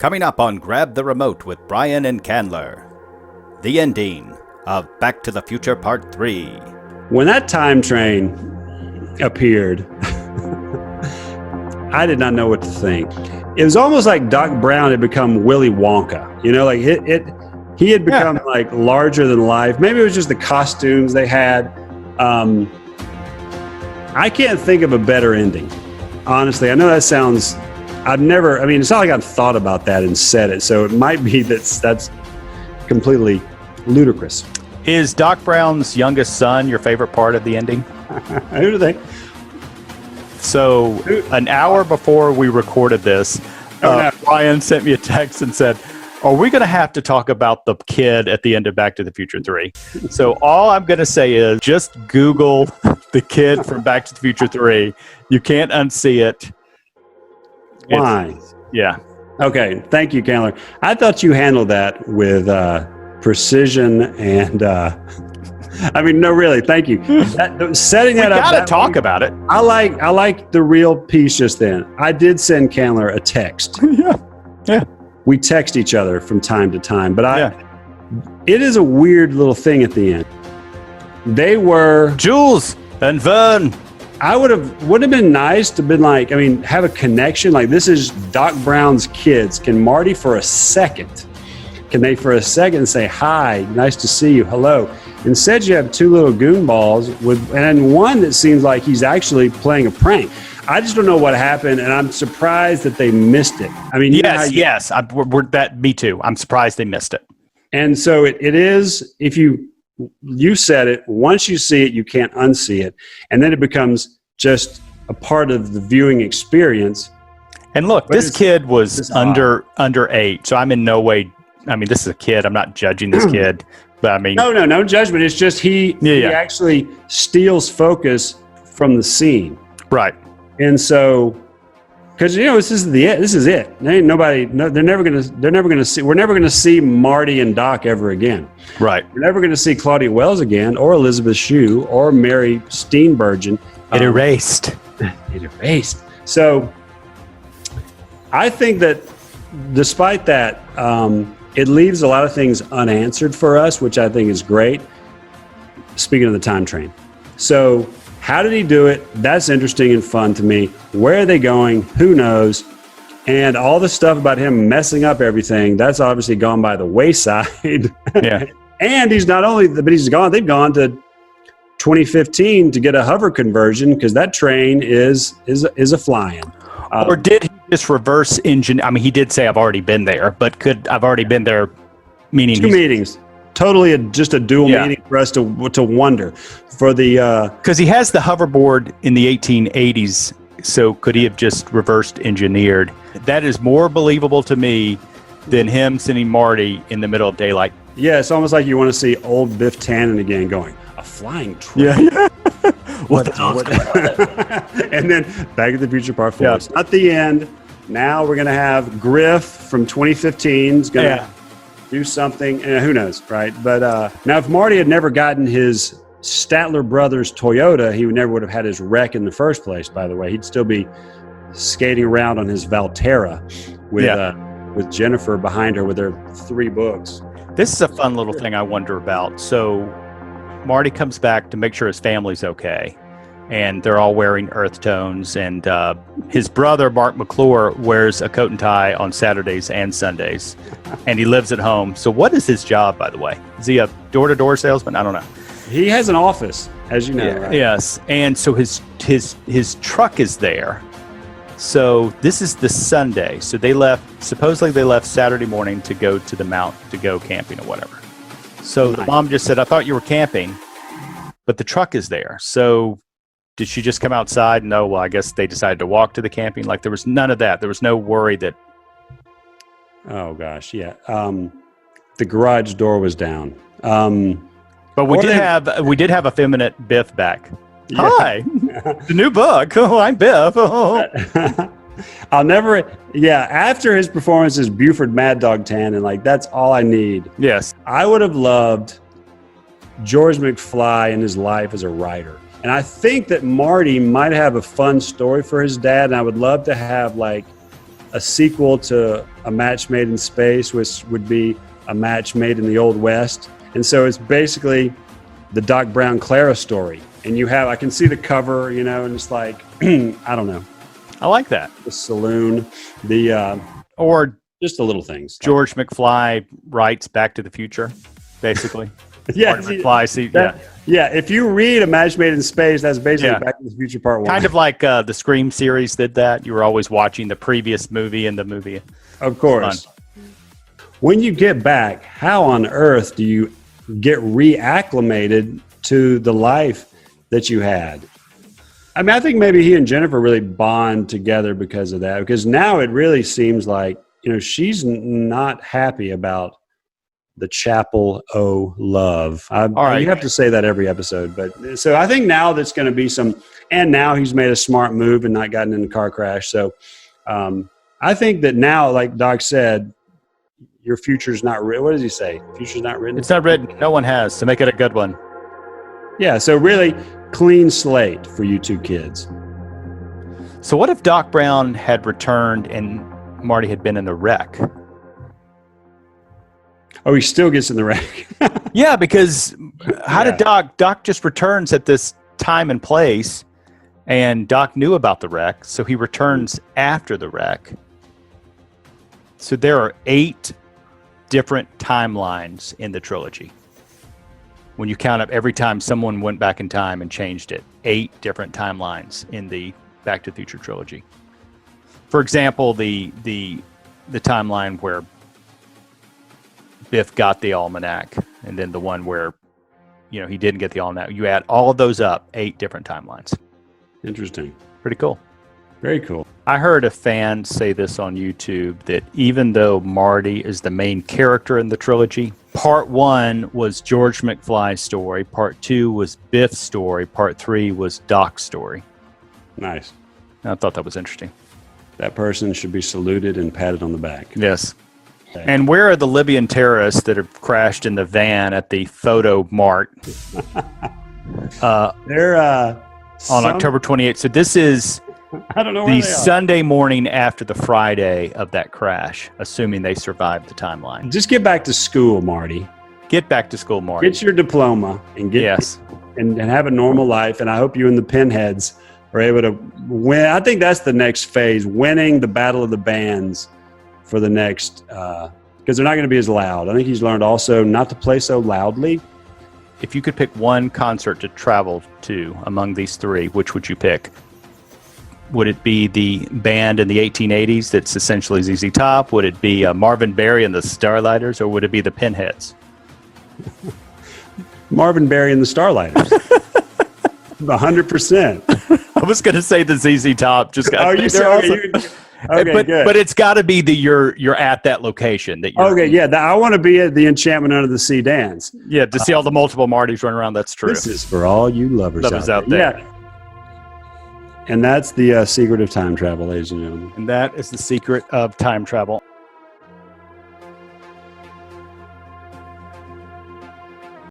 Coming up on Grab the Remote with Brian and Candler, the ending of Back to the Future Part 3. When that time train appeared, I did not know what to think. It was almost like Doc Brown had become Willy Wonka. You know, like he had become like larger than life. Maybe it was just the costumes they had. I can't think of a better ending. Honestly, I know that sounds... it's not like I've thought about that and said it, so it might be that's completely ludicrous. Is Doc Brown's youngest son your favorite part of the ending? Who do they? So an hour before we recorded this, Brian sent me a text and said, are we going to have to talk about the kid at the end of Back to the Future 3? So all I'm going to say is just Google the kid from Back to the Future 3. You can't unsee it. Why? Yeah. Okay. Thank you, Candler. I thought you handled that with precision and, no, really. Thank you. Setting that up. We got to talk about it. I like the real piece just then. I did send Candler a text. Yeah. We text each other from time to time, but it is a weird little thing at the end. They were Jules and Vern. Would have been nice to been have a connection. Like, this is Doc Brown's kids. Can Marty for a second say, hi, nice to see you, hello. Instead, you have two little goonballs and one that seems like he's actually playing a prank. I just don't know what happened, and I'm surprised that they missed it. Yes. Me too. I'm surprised they missed it. And so it is, if you said it, once you see it, you can't unsee it. And then it becomes just a part of the viewing experience. And look, this kid was under 8, so I'm in no way, this is a kid. I'm not judging this kid, but No judgment. It's just he actually steals focus from the scene. Right. And so, because this is it. There ain't nobody. No, they're never gonna see. We're never gonna see Marty and Doc ever again. Right. We're never gonna see Claudia Wells again, or Elizabeth Shue, or Mary Steenburgen. It erased. It erased. So, I think that, despite that, it leaves a lot of things unanswered for us, which I think is great. Speaking of the time train, so. How did he do it? That's interesting and fun to me. Where are they going? Who knows? And all the stuff about him messing up everything, that's obviously gone by the wayside. Yeah. And he's gone. They've gone to 2015 to get a hover conversion because that train is a flying. Or did he just reverse engineer? He did say I've already been there, but I've already been there, meaning 2 meetings. Totally just a dual meaning for us to wonder. For the because he has the hoverboard in the 1880s, so could he have just reversed engineered? That is more believable to me than him sending Marty in the middle of daylight. Yeah, it's almost like you want to see old Biff Tannen again going, a flying train. Yeah. What the hell's going on? And then Back to the Future Part 4. It's not the end. Now we're going to have Griff from 2015 is going to do something. Who knows, right? But now if Marty had never gotten his Statler Brothers Toyota, he never would have had his wreck in the first place, by the way. He'd still be skating around on his Valterra with Jennifer behind her with her 3 books. This is a fun little thing I wonder about. So Marty comes back to make sure his family's okay, and they're all wearing earth tones, and his brother, Mark McClure, wears a coat and tie on Saturdays and Sundays, and he lives at home. So what is his job, by the way? Is he a door-to-door salesman? I don't know. He has an office, as you know, right? Yes, and so his truck is there. So this is the Sunday. So supposedly they left Saturday morning to go to the mount to go camping or whatever. So the mom just said, I thought you were camping, but the truck is there. So did she just come outside? No, well, I guess they decided to walk to the camping. Like, there was none of that. There was no worry that... Oh, gosh, yeah. The garage door was down. But we did have effeminate Biff back. Yeah. Hi, the new book. Oh, I'm Biff. Oh. After his performance as Buford Mad Dog Tannen, that's all I need. Yes. I would have loved George McFly in his life as a writer. And I think that Marty might have a fun story for his dad, and I would love to have a sequel to a match made in space, which would be a match made in the Old West. And so it's basically the Doc Brown Clara story. And I can see the cover, and it's like, I don't know. I like that. The saloon, or just the little things. George McFly writes Back to the Future, basically. Yeah, McFly. Yeah, if you read A Match Made in Space, that's basically Back to the Future Part 1. Kind of like the Scream series did that. You were always watching the previous movie and the movie. Of course. When you get back, how on earth do you get reacclimated to the life that you had? I mean, I think maybe he and Jennifer really bond together because of that, because now it really seems like, she's not happy about the Chapel O love. All right. You have to say that every episode. But so I think now that's going to be and now he's made a smart move and not gotten in a car crash. So I think that now, like Doc said, your future's not written. What does he say? Future's not written? It's not written. No one has. So make it a good one. Yeah. So really clean slate for you two kids. So what if Doc Brown had returned and Marty had been in the wreck? Oh, he still gets in the wreck. Yeah, because how did Doc just returns at this time and place, and Doc knew about the wreck, so he returns after the wreck. So there are 8 different timelines in the trilogy. When you count up every time someone went back in time and changed it, 8 different timelines in the Back to the Future trilogy. For example, the timeline where Biff got the almanac, and then the one where, he didn't get the almanac. You add all of those up, 8 different timelines. Interesting. Pretty cool. Very cool. I heard a fan say this on YouTube, that even though Marty is the main character in the trilogy, part 1 was George McFly's story, part 2 was Biff's story, part 3 was Doc's story. Nice. I thought that was interesting. That person should be saluted and patted on the back. Yes. And where are the Libyan terrorists that have crashed in the van at the Photo Mart? They're on October 28th. So this is I don't know the Sunday morning after the Friday of that crash, assuming they survived the timeline. Just get back to school, Marty. Get back to school, Marty. Get your diploma and and have a normal life. And I hope you and the Pinheads are able to win. I think that's the next phase, winning the Battle of the Bands for the next, because they're not going to be as loud. I think he's learned also not to play so loudly. If you could pick one concert to travel to among these 3, which would you pick? Would it be the band in the 1880s that's essentially ZZ Top? Would it be Marvin Berry and the Starlighters, or would it be the Pinheads? Marvin Berry and the Starlighters. 100%. I was going to say the ZZ Top. Okay, but it's got to be you're at that location that you're. Okay, yeah. I want to be at the Enchantment Under the Sea dance. Yeah, to see all the multiple Martys running around. That's true. This is for all you lovers out there. Yeah. And that's the secret of time travel, ladies and gentlemen. And that is the secret of time travel.